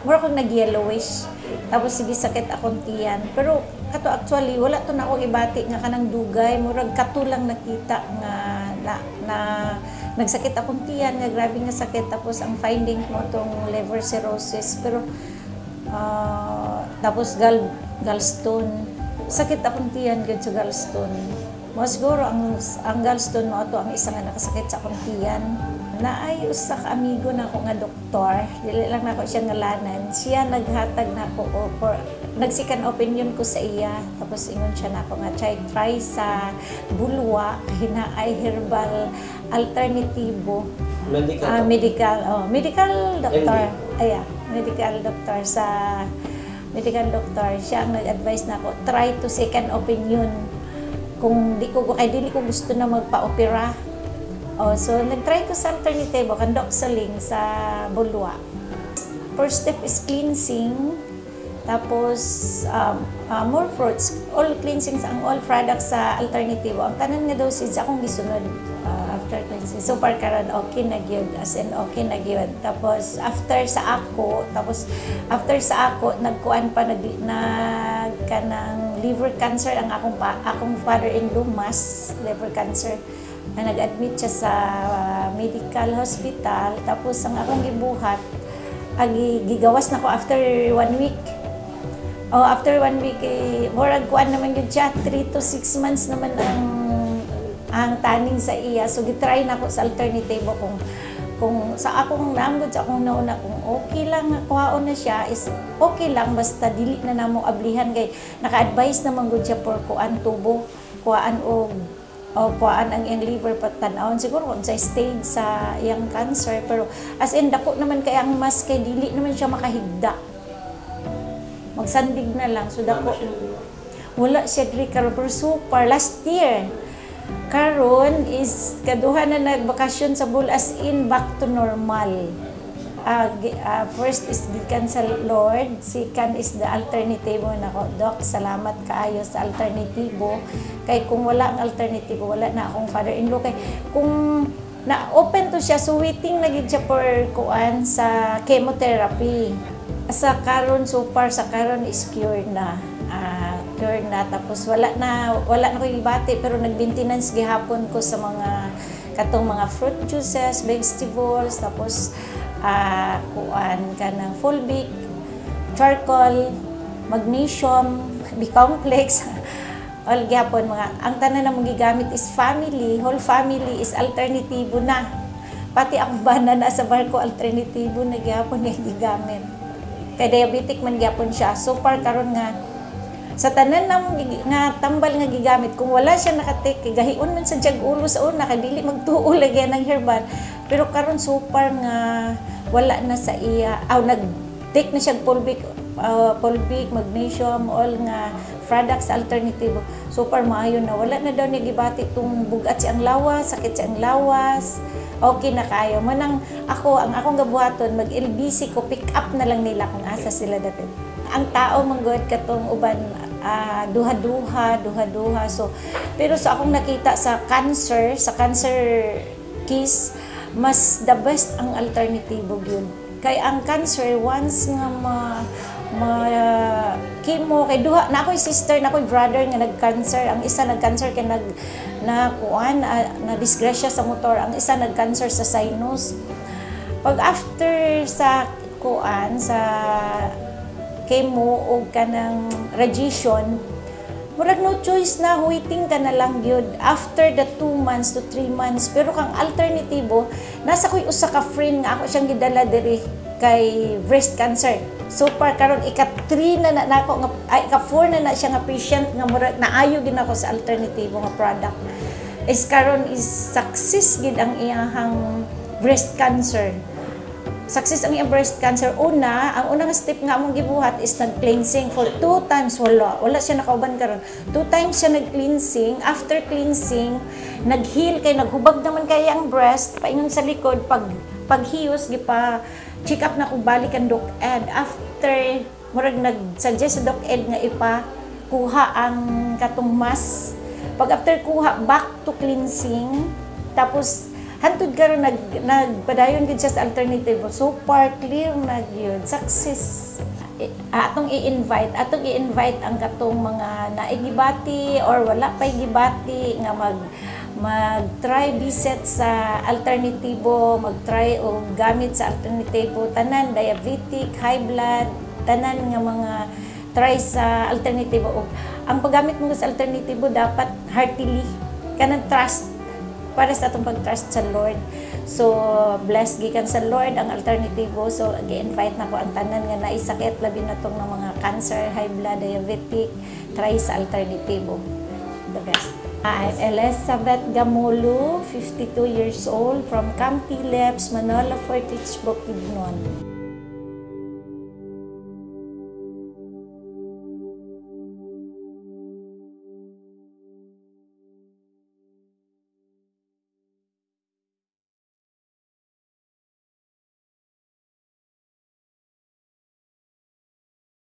mura kong nag-yellowish. Tapos sige sakit akong tiyan. Pero kato actually wala to na ako ibati nga kanang dugay, murag kato lang nakita nga na nagsakit akong tiyan nga grabe nga sakit. Tapos ang finding mo tong liver cirrhosis, pero tapos gallstone. Sakit akong tiyan gud sa gallstone. Mo siguro ang gallstone mo ato ang isa nga nakasakit sa akong tiyan. Naay usa ka amigo na ako nga doktor, dili lang nako siya ngalanan. Siya naghatag nako for nagsikan opinion ko sa iya, tapos ingon siya nako nga try sa bulwa, hinaay herbal alternatibo. Medical doctor. Medical doctor siya ang nag-advise nako try to second opinion. Kung dili ko gusto na magpa-opera. So, nag-try ko sa alternative, kandoxaling sa bulwa. First step is cleansing. Tapos, more fruits. All cleansing, ang all products sa alternative. Ang tanan nga dosage, akong gisunod after cleansing. So far karon okay na gyud, as in okay na gyud. Tapos, after sa ako, nagkuan pa, kanang liver cancer ang akong father-in-law, mas liver cancer. Nag-admit siya sa medical hospital, tapos ang akong gibuhat gigawas na ko after 1 week. After 1 week murag kuan naman yun siya, 3 to 6 months naman ang taning sa iya. So gitry na ko sa alternative kung sa akong namgod sa akong nauna kung okay lang kuhaon na siya is okay lang, basta dili na namo ablihan kay naka-advise naman gud siya for kuan tubo kuan o kuan ang iyang liver patanawon siguro kung sa stage sa iyang cancer, pero as in dako naman kay ang mas kay dili naman siya makahigda, magsandig na lang. So dako wala siya diri karon, pero super last year karon is kaduha na nagbakasyon sa bul, as in back to normal. First is gikan sa Lord, second is the alternatibo nako. Doc, salamat kaayo sa alternatibo. Kay kung wala ang alternatibo, wala na akong father-in-law. Kay kung na-open to siya, so waiting na gid siya for kuan sa chemotherapy. Sa karon, so far sa karon is cured na. Tapos wala na ko ibati, pero nag-maintenance gihapon ko sa mga katong mga fruit juices, vegetables, tapos kuan kanang fulvic, charcoal, magnesium, B-complex, all gyapon mga ang tanan na mong gigamit is whole family is alternatibo na. Pati ang bana na sa barko alternatibo na gyapon nga gigamit. Kay diabetic man gyapon siya. So far karon nga sa tanan namong nga tambal nga gigamit, kung wala siya nakatake, gahion man sa jag-ulo sa una, kay dili magtuo lagyan ng herbal. Pero karon super nga wala na sa iya. Nag-take na siya fulvic, magnesium, all nga products alternative. Super maayo na. Wala na daw niya gibati itong bugat siyang lawas, sakit siyang lawas. Okay na kayo. Manang ang akong gabuhaton, mag-LBC ko, pick up na lang nila kung asa sila dati. Ang tao manggod katong uban duha-duha. So, pero sa akong nakita sa cancer case, mas the best ang alternatibo yun. Kay ang cancer, once nga chemo, kay duha, na ako'y sister, na ako'y brother nga nag-cancer. Ang isa nag-cancer kay na-disgrasya sa motor. Ang isa nag-cancer sa sinus. Pag after sa chemo o kanang radiation, murag no choice na, waiting ka na lang yun after the 2 months to 3 months. Pero kang alternatibo, nasa ko'y usa ka friend nga ako siyang gidala diri kay breast cancer. So far karon ika-3 na nako nga ika-4 na siya nga patient nga murag naayo gid ako sa alternatibo nga product. Is karon is success gid ang iyang breast cancer. Success ang iyang breast cancer. Ang unang step nga among gibuhat is nag-cleansing for 2 times. Wala siya nakauban karon. 2 times siya nag-cleansing. After cleansing, nag-heal kay naghubag naman kay ang breast paingon sa likod. Paghiyos check up na kung balik ang Doc Ed. After murag nag-suggest sa Doc Ed nga kuha ang katong mask. Pag after kuha, back to cleansing. Tapos Hantud karon nagpadayon gid siya sa alternative. So far clear na gyud success. Atong i-invite ang katong mga naigibati or wala pay gibati nga mag-try visit sa alternatibo, mag-try o gamit sa alternatibo, tanan diabetic, high blood, tanan nga mga try sa alternatibo. Ang paggamit mo sa alternatibo dapat heartily, kanang trust, para sa atong pag-trust sa Lord. So, blessed gikan sa Lord ang alternatibo. So, gi-invite na ko ang tanan nga naisakit, labi na itong mga cancer, high blood, diabetic, try sa alternatibo. The best. I'm Elizabeth Gamulu, 52 years old, from Camp Phillips, Manolo Fortich, Bukidnon.